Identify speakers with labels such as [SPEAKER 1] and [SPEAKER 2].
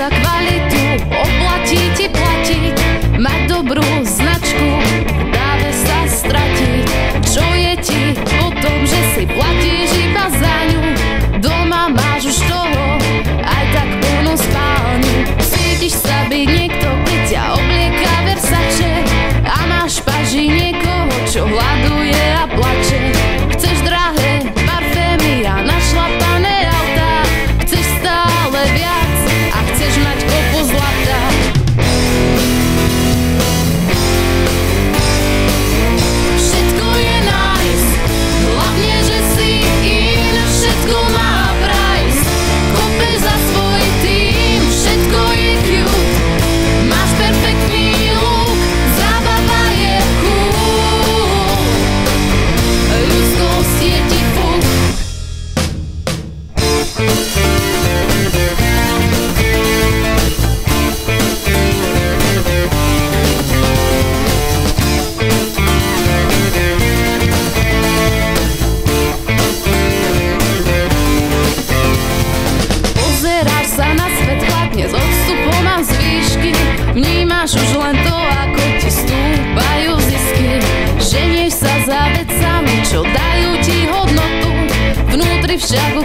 [SPEAKER 1] za kvalitu, oplatí ti platiť, mať dobrú značku, dáve sa stratiť. Čo je ti o tom, že si platíš iba za ňu? Doma máš už toho, aj tak plnú spálňu. Cítiš sa byť niekto, keď ťa oblieka Versace a máš v paži niekoho, čo hľaduje a plače. Chceš drahé parfémy a našlapané autá, chceš stále viac a chceš mať kopu zlata. Všetko je nice, hlavne, že si in, všetko má price. Kopeš za svoj tým, všetko je cute, máš perfektný look, zábava je cool, ľudskosť je ti fuk. Pozeráš sa na svet chladne s odstupom a z výšky, vnímaš už len to, ako ti stúpajú zisky. Ženieš sa za vecami, čo dajú ti hodnotu, vnútri však